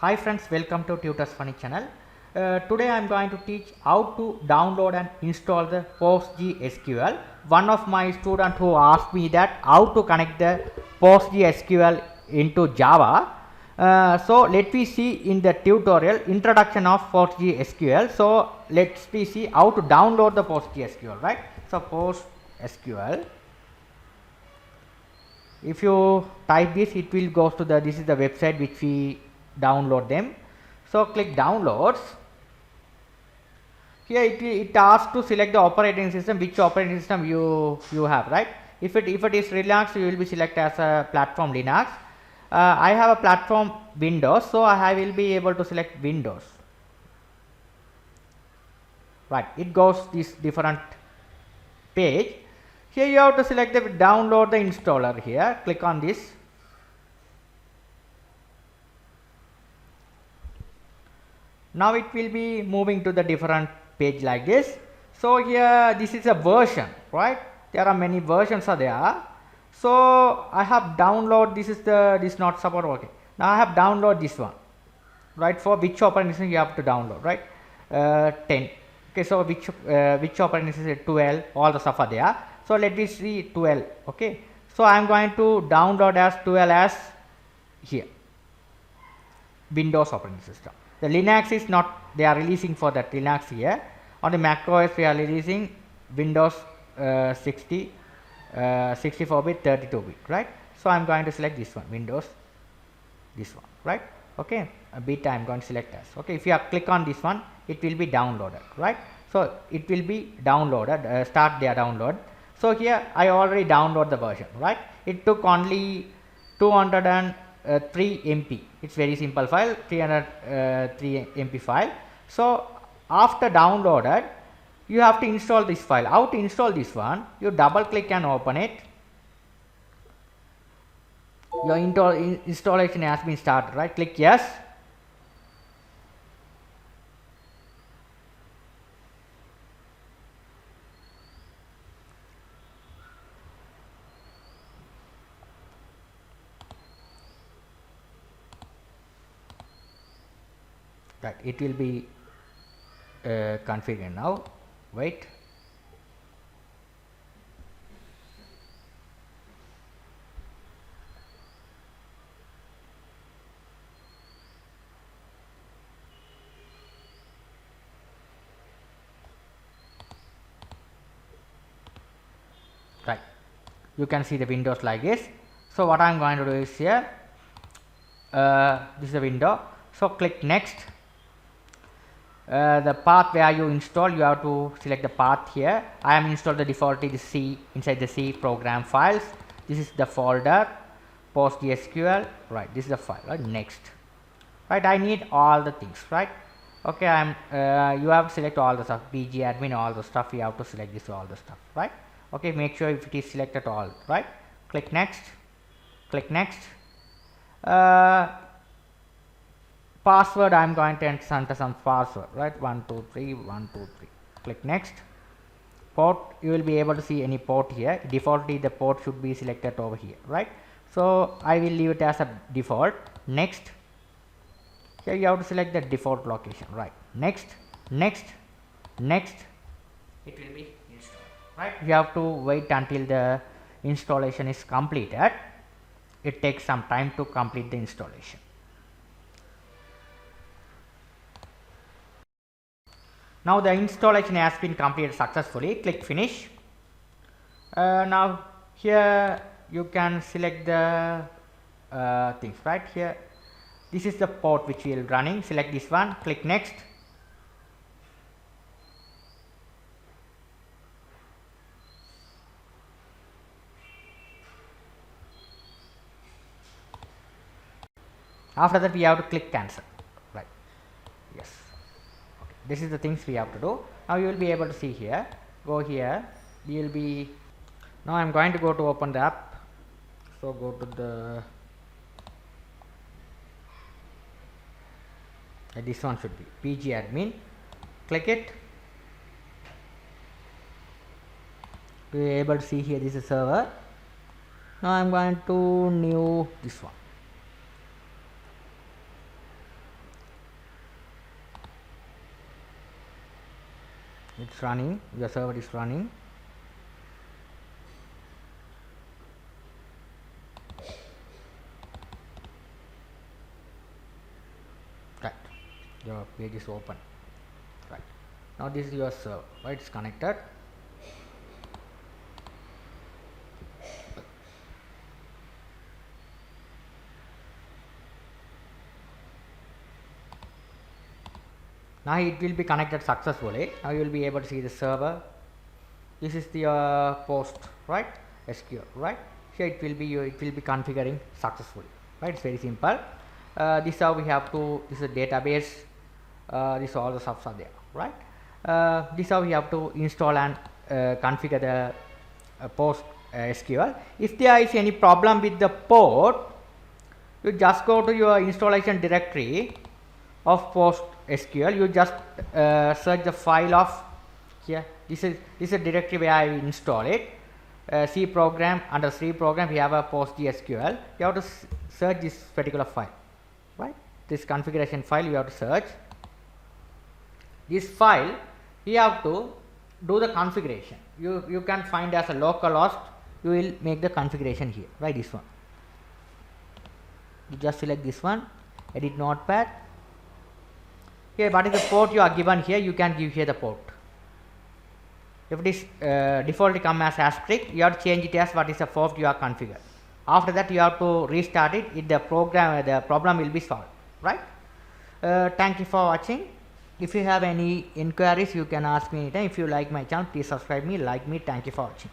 Hi friends, welcome to Tutors Funny channel. Today I am going to teach how to download and install the PostgreSQL. One of my students who asked me that how to connect the PostgreSQL into Java. So let me see in the tutorial introduction of PostgreSQL. So let's see how to download the PostgreSQL, right? So PostgreSQL. If you type this, it will go to this is the website which we download them. So click downloads. Here it asks to select the operating system, which operating system you have, right? If it is Linux, you will be select as a platform Linux. I have a platform Windows, so I will be able to select Windows. Right, it goes this different page. Here you have to select the download the installer. Here click on this. Now it will be moving to the different page like this. So here this is a version, right? There are many versions are there. So I have download, this not support, okay. Now I have download this one, right? For which operating system you have to download, right? 10. Okay, so which operating system? 12, all the stuff are there. So let me see 12. Okay, so I am going to download as 12 as here, Windows operating system. The Linux is not, they are releasing for that Linux here. On the Mac OS we are releasing Windows 64-bit, 32-bit, right? So I am going to select this one, Windows, this one, right? Okay, a bit I am going to select as. Okay, if you click on this one, it will be downloaded, right? So it will be downloaded, start their download. So here I already download the version, right? It took only 203 MB. It's very simple file, 303 MB file. So after downloaded, you have to install this file. How to install this one? You double click and open it. Your installation has been started, right? Click yes. Right, it will be configured now. Wait. Right, you can see the windows like this. So what I am going to do is here, this is the window. So click next. The path where you install, you have to select the path here. I am installed the default is C, inside the C program files. This is the folder PostgreSQL, right? This is the file, right? Next, right? I need all the things, right? Okay, I am you have to select all the stuff, pgadmin, all the stuff. You have to select this, all the stuff, right? Okay, make sure if it is selected all, right? Click next, click next. Password, I am going to enter some password, right? 123 123. Click next. Port, you will be able to see any port here. Defaultly the port should be selected over here, right? So I will leave it as a default. Next, here you have to select the default location, right? Next, next, next. It will be installed, right? You have to wait until the installation is completed. It takes some time to complete the installation. Now the installation has been completed successfully. Click finish. Now here you can select the things, right? Here this is the port which we are running. Select this one. Click next. After that we have to click cancel, right? Yes. This is the things we have to do. Now you will be able to see here, go here, you will be, now I am going to go to open the app. So go to the, this one should be pgadmin, click it. You will be able to see here, this is server. Now I am going to new this one. It's running, your server is running. Right, your page is open. Right, now this is your server, right? It's connected. Now it will be connected successfully. Now you will be able to see the server. This is the post, right? SQL, right? Here it will be configuring successfully, right? It's very simple. This is how we have to. This is a database. This all the stuffs are there, right? This is how we have to install and configure the post SQL. If there is any problem with the port, you just go to your installation directory of post SQL. You just search the file of here. This is a directory where I install it. C program, under C program we have a PostgreSQL. You have to search this particular file, right? This configuration file you have to search. This file you have to do the configuration. You can find as a localhost. You will make the configuration here, right? This one. You just select this one, edit notepad. Here what is the port you are given here, you can give here the port. If it is defaultly come as asterisk, you have to change it as what is the port you are configured. After that you have to restart it, the problem will be solved, right? Thank you for watching. If you have any inquiries, you can ask me anytime. If you like my channel, please subscribe me, like me. Thank you for watching.